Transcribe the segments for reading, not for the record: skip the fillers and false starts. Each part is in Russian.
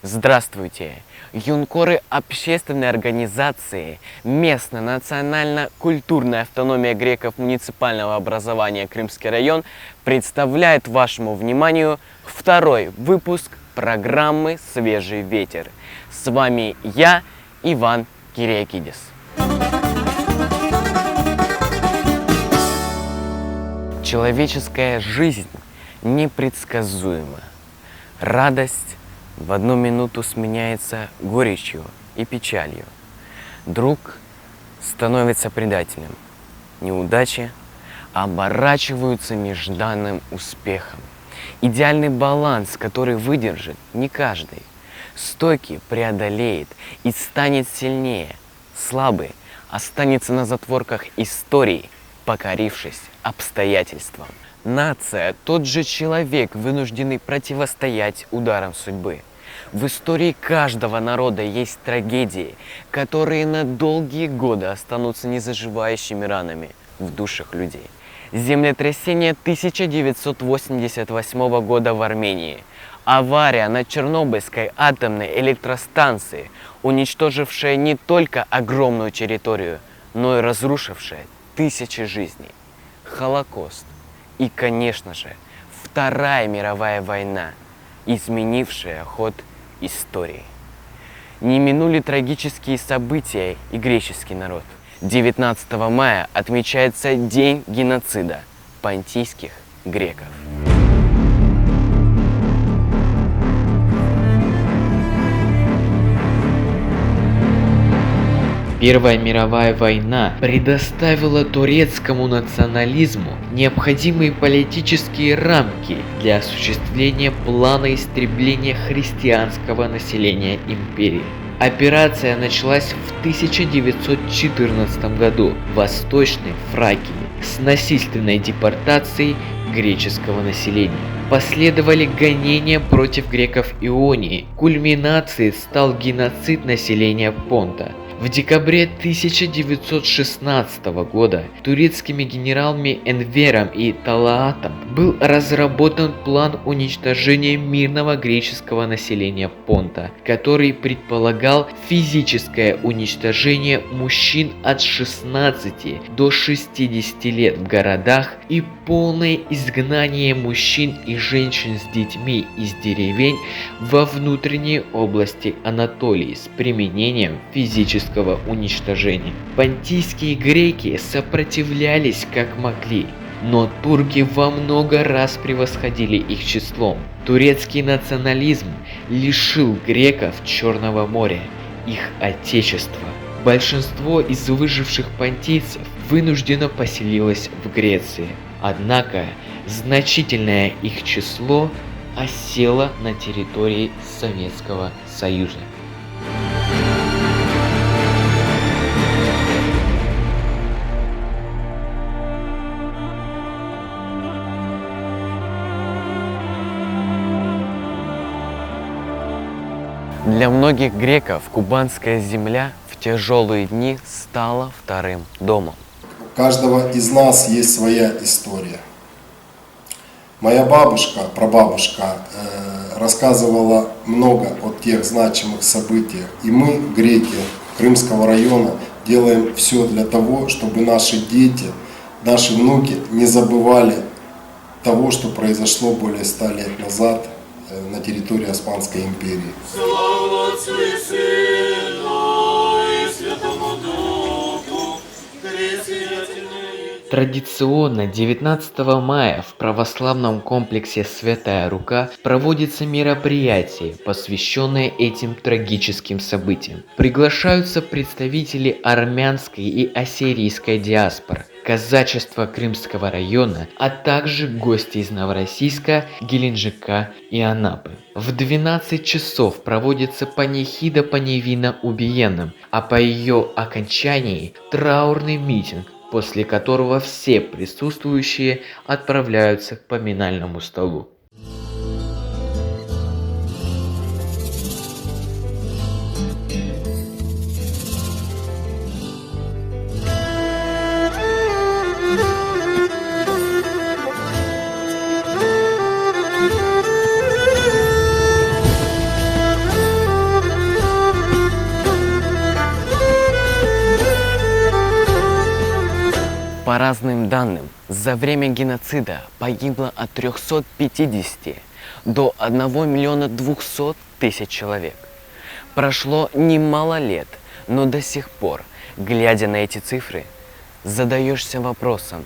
Здравствуйте! Юнкоры общественной организации «Местная национально-культурная автономия греков муниципального образования Крымский район» представляет вашему вниманию второй выпуск программы «Свежий ветер». С вами я, Иван Кириакидис. Человеческая жизнь непредсказуема. Радость в одну минуту сменяется горечью и печалью. Друг становится предателем. Неудачи оборачиваются нежданным успехом. Идеальный баланс, который выдержит не каждый. Стойкий преодолеет и станет сильнее. Слабый останется на затворках истории, покорившись обстоятельствам. Нация – тот же человек, вынужденный противостоять ударам судьбы. В истории каждого народа есть трагедии, которые на долгие годы останутся незаживающими ранами в душах людей. Землетрясение 1988 года в Армении. Авария на Чернобыльской атомной электростанции, уничтожившая не только огромную территорию, но и разрушившая тысячи жизней. Холокост. И, конечно же, Вторая мировая война, изменившая ход истории. Не минули трагические события и греческий народ. 19 мая отмечается День геноцида понтийских греков. Первая мировая война предоставила турецкому национализму необходимые политические рамки для осуществления плана истребления христианского населения империи. Операция началась в 1914 году в Восточной Фракии с насильственной депортацией греческого населения. Последовали гонения против греков Ионии. Кульминацией стал геноцид населения Понта. В декабре 1916 года турецкими генералами Энвером и Талаатом был разработан план уничтожения мирного греческого населения Понта, который предполагал физическое уничтожение мужчин от 16 до 60 лет в городах и полное изгнание мужчин и женщин с детьми из деревень во внутренние области Анатолии с применением физического уничтожения. Понтийские греки сопротивлялись как могли, но турки во много раз превосходили их числом. Турецкий национализм лишил греков Черного моря, их отечества. Большинство из выживших понтийцев вынужденно поселилось в Греции, однако значительное их число осело на территории Советского Союза. Для многих греков кубанская земля в тяжелые дни стала вторым домом. У каждого из нас есть своя история. Моя бабушка, прабабушка, рассказывала много о тех значимых событиях. И мы, греки Крымского района, делаем все для того, чтобы наши дети, наши внуки не забывали того, что произошло более 100 лет назад на территории Османской империи. Слава Отцу и Сыну и Святому Духу, Традиционно 19 мая в православном комплексе «Святая Рука» проводится мероприятие, посвященное этим трагическим событиям. Приглашаются представители армянской и ассирийской диаспоры, казачества Крымского района, а также гости из Новороссийска, Геленджика и Анапы. В 12 часов проводится панихида по невинно убиенным, а по ее окончании траурный митинг, после которого все присутствующие отправляются к поминальному столу. По разным данным, за время геноцида погибло от 350 до 1 200 000 человек. Прошло немало лет, но до сих пор, глядя на эти цифры, задаешься вопросом,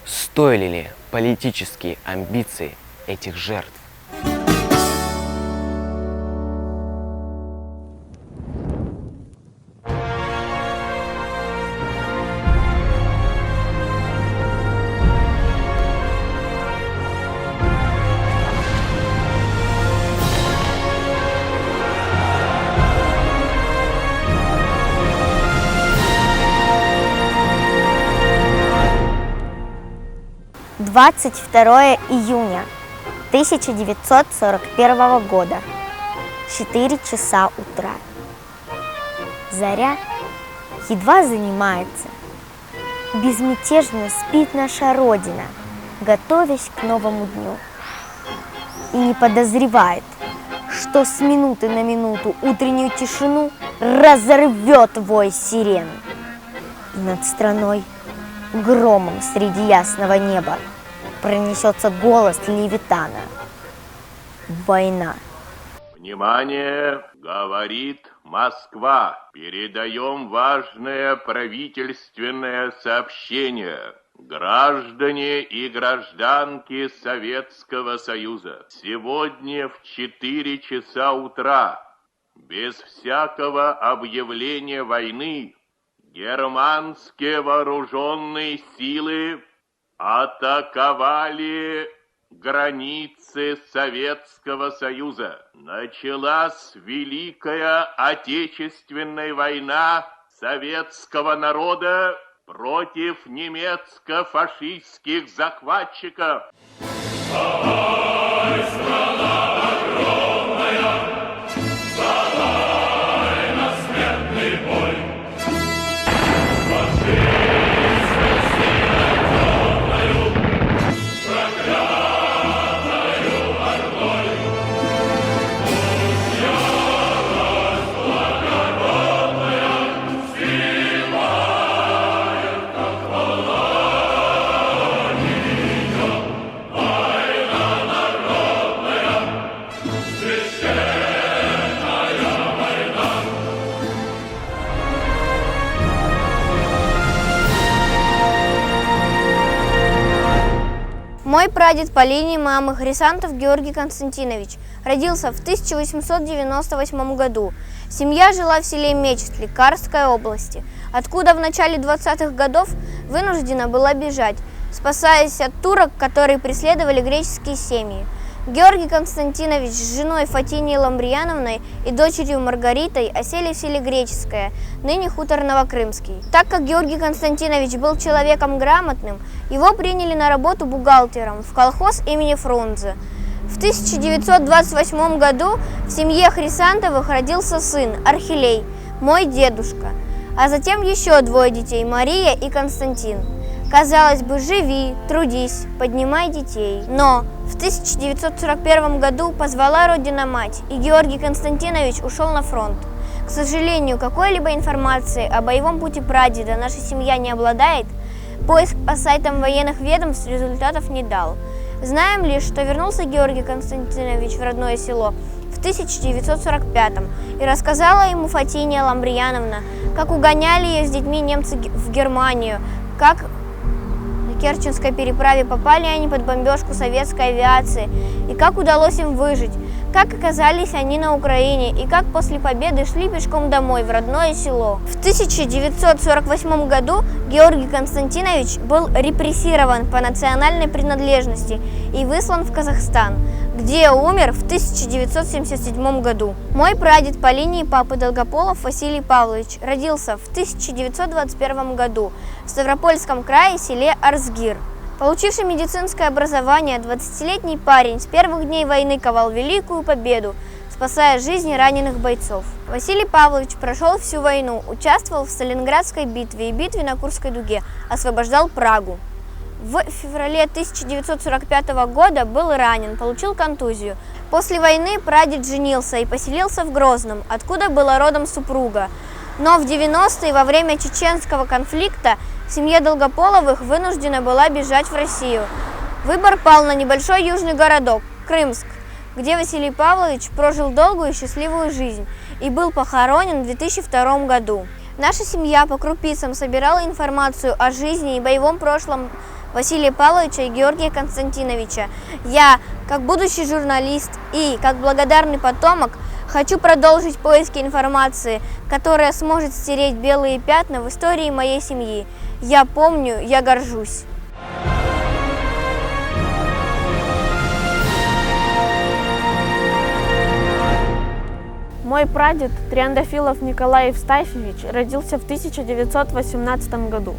стоили ли политические амбиции этих жертв. – 22 июня 1941 года, 4 часа утра. Заря едва занимается. Безмятежно спит наша Родина, готовясь к новому дню. И не подозревает, что с минуты на минуту утреннюю тишину разорвет вой сирен. И над страной громом среди ясного неба пронесется голос Левитана. Война. Внимание, говорит Москва. Передаем важное правительственное сообщение. Граждане и гражданки Советского Союза, сегодня в 4 часа утра, без всякого объявления войны, германские вооруженные силы атаковали границы Советского Союза. Началась Великая Отечественная война советского народа против немецко-фашистских захватчиков. Мой прадед по линии мамы Хрисантов Георгий Константинович родился в 1898 году. Семья жила в селе Мечет Лекарской области, откуда в начале 20-х годов вынуждена была бежать, спасаясь от турок, которые преследовали греческие семьи. Георгий Константинович с женой Фатинией Ламбрияновной и дочерью Маргаритой осели в селе Греческое, ныне хутор Новокрымский. Так как Георгий Константинович был человеком грамотным, его приняли на работу бухгалтером в колхоз имени Фрунзе. В 1928 году в семье Хрисантовых родился сын Архилей, мой дедушка, а затем еще 2 детей – Мария и Константин. Казалось бы, живи, трудись, поднимай детей. Но в 1941 году позвала Родина мать, и Георгий Константинович ушел на фронт. К сожалению, какой-либо информации о боевом пути прадеда наша семья не обладает. Поиск по сайтам военных ведомств результатов не дал. Знаем лишь, что вернулся Георгий Константинович в родное село в 1945 и рассказала ему Фатиния Ламбрияновна, как угоняли ее с детьми немцы в Германию, как на Керченской переправе попали они под бомбежку советской авиации, и как удалось им выжить, как оказались они на Украине, и как после победы шли пешком домой в родное село. В 1948 году Георгий Константинович был репрессирован по национальной принадлежности и выслан в Казахстан, где умер в 1977 году. Мой прадед по линии папы Долгополов Василий Павлович родился в 1921 году в Ставропольском крае, селе Арзгир. Получивший медицинское образование, 20-летний парень с первых дней войны ковал великую победу, спасая жизни раненых бойцов. Василий Павлович прошел всю войну, участвовал в Сталинградской битве и битве на Курской дуге, освобождал Прагу. В феврале 1945 года был ранен, получил контузию. После войны прадед женился и поселился в Грозном, откуда была родом супруга. Но в 90-е, во время чеченского конфликта, Семья Долгополовых вынуждена была бежать в Россию. Выбор пал на небольшой южный городок – Крымск, где Василий Павлович прожил долгую и счастливую жизнь и был похоронен в 2002 году. Наша семья по крупицам собирала информацию о жизни и боевом прошлом Василия Павловича и Георгия Константиновича. Я, как будущий журналист и как благодарный потомок, хочу продолжить поиски информации, которая сможет стереть белые пятна в истории моей семьи. Я помню, я горжусь. Мой прадед Триандафилов Николай Евстафьевич родился в 1918 году.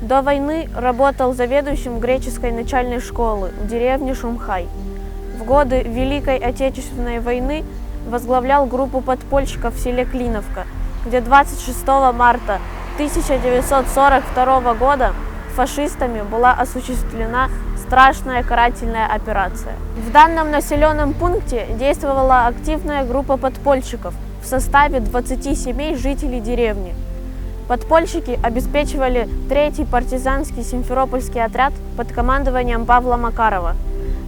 До войны работал заведующим греческой начальной школы в деревне Шумхай. В годы Великой Отечественной войны возглавлял группу подпольщиков в селе Клиновка, где 26 марта 1942 года фашистами была осуществлена страшная карательная операция. В данном населенном пункте действовала активная группа подпольщиков в составе 20 семей жителей деревни. Подпольщики обеспечивали 3-й партизанский симферопольский отряд под командованием Павла Макарова.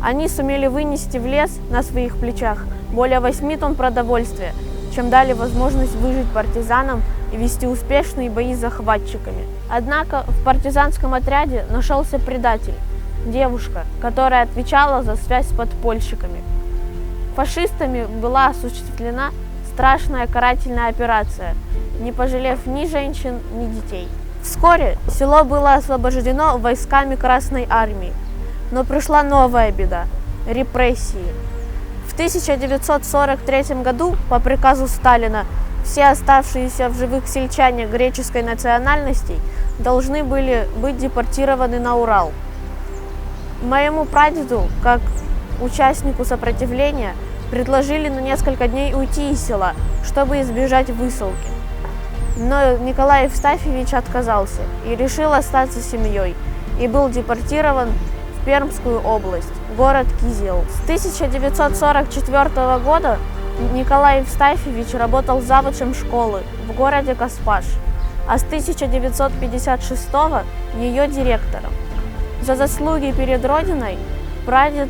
Они сумели вынести в лес на своих плечах более 8 тонн продовольствия, чем дали возможность выжить партизанам и вести успешные бои с захватчиками. Однако в партизанском отряде нашелся предатель – девушка, которая отвечала за связь с подпольщиками. Фашистами была осуществлена страшная карательная операция, не пожалев ни женщин, ни детей. Вскоре село было освобождено войсками Красной Армии, но пришла новая беда – репрессии. В 1943 году по приказу Сталина все оставшиеся в живых сельчане греческой национальности должны были быть депортированы на Урал. Моему прадеду, как участнику сопротивления, предложили на несколько дней уйти из села, чтобы избежать высылки. Но Николай Евстафьевич отказался и решил остаться с семьей и был депортирован в Пермскую область, город Кизел. С 1944 года Николай Евстафьевич работал завучем школы в городе Каспаш, а с 1956 ее директором. За заслуги перед Родиной прадед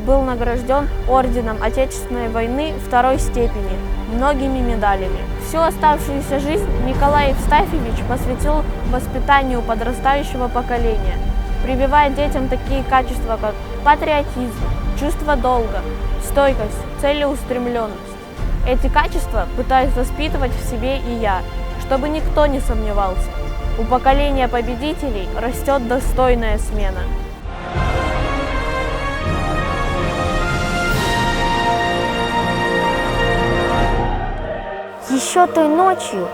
был награжден орденом Отечественной войны 2-й степени, многими медалями. Всю оставшуюся жизнь Николай Евстафьевич посвятил воспитанию подрастающего поколения, прививая детям такие качества, как патриотизм, чувство долга, стойкость, целеустремленность. Эти качества пытаюсь воспитывать в себе и я, чтобы никто не сомневался. У поколения победителей растет достойная смена. Еще той ночью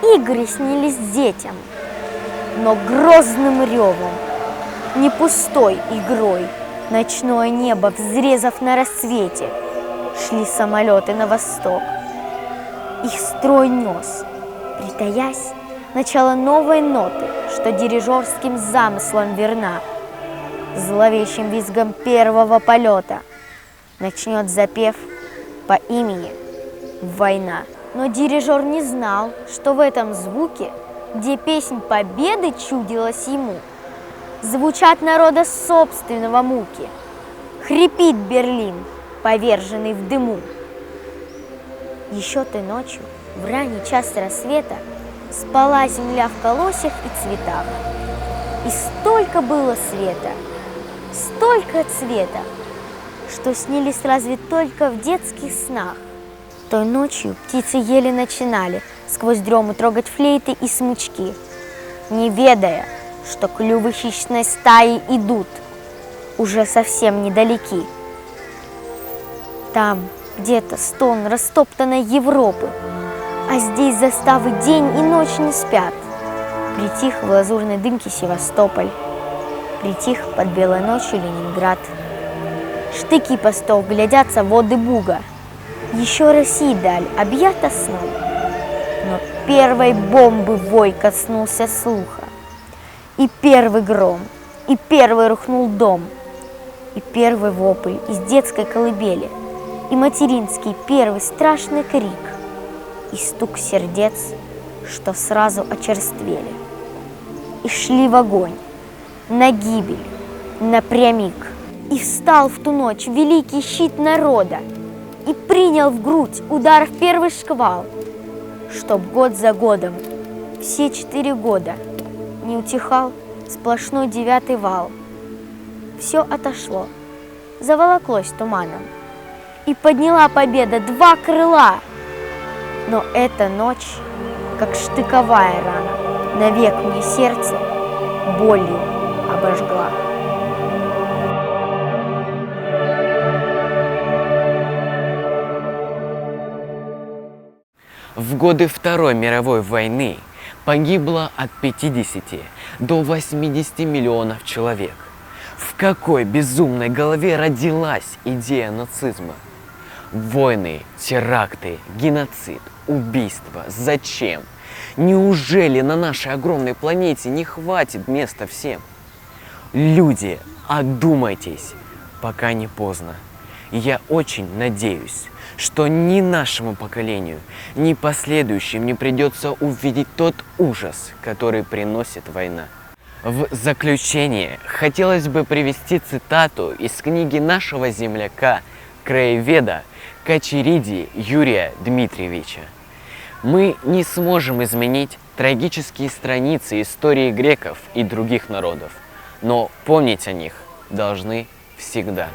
игры снились детям, но грозным ревом, не пустой игрой, ночное небо взрезав на рассвете, шли самолеты на восток. Их строй нес, притаясь, начало новой ноты, что дирижерским замыслом верна. Зловещим визгом первого полета начнет запев по имени «Война». Но дирижер не знал, что в этом звуке, где песнь победы чудилась ему, звучат народа собственного муки. Хрипит Берлин, поверженный в дыму. Еще той ночью, в ранний час рассвета, спала земля в колосьях и цветах. И столько было света, столько цвета, что снились разве только в детских снах. Той ночью птицы еле начинали сквозь дрему трогать флейты и смычки, не ведая, что клювы хищной стаи идут уже совсем недалеки. Там где-то стон растоптанной Европы, а здесь заставы день и ночь не спят. Притих в лазурной дымке Севастополь, притих под белой ночью Ленинград. Штыки постов глядятся в воды Буга. Еще России даль объята сном, но первой бомбы вой коснулся слуха. И первый гром, и первый рухнул дом, и первый вопль из детской колыбели, и материнский первый страшный крик, и стук сердец, что сразу очерствели. и шли в огонь, на гибель, напрямик. И встал в ту ночь великий щит народа и принял в грудь удар в первый шквал, чтоб год за годом, все 4 года, не утихал сплошной 9-й вал. Все отошло, заволоклось туманом, и подняла победа 2 крыла. Но эта ночь, как штыковая рана, навек мне сердце болью обожгла. В годы Второй мировой войны погибло от 50 до 80 миллионов человек. В какой безумной голове родилась идея нацизма? Войны, теракты, геноцид, убийства. Зачем? Неужели на нашей огромной планете не хватит места всем? Люди, одумайтесь, пока не поздно. Я очень надеюсь, что ни нашему поколению, ни последующим не придется увидеть тот ужас, который приносит война. В заключение хотелось бы привести цитату из книги нашего земляка, краеведа Кочериди Юрия Дмитриевича. Мы не сможем изменить трагические страницы истории греков и других народов, но помнить о них должны всегда.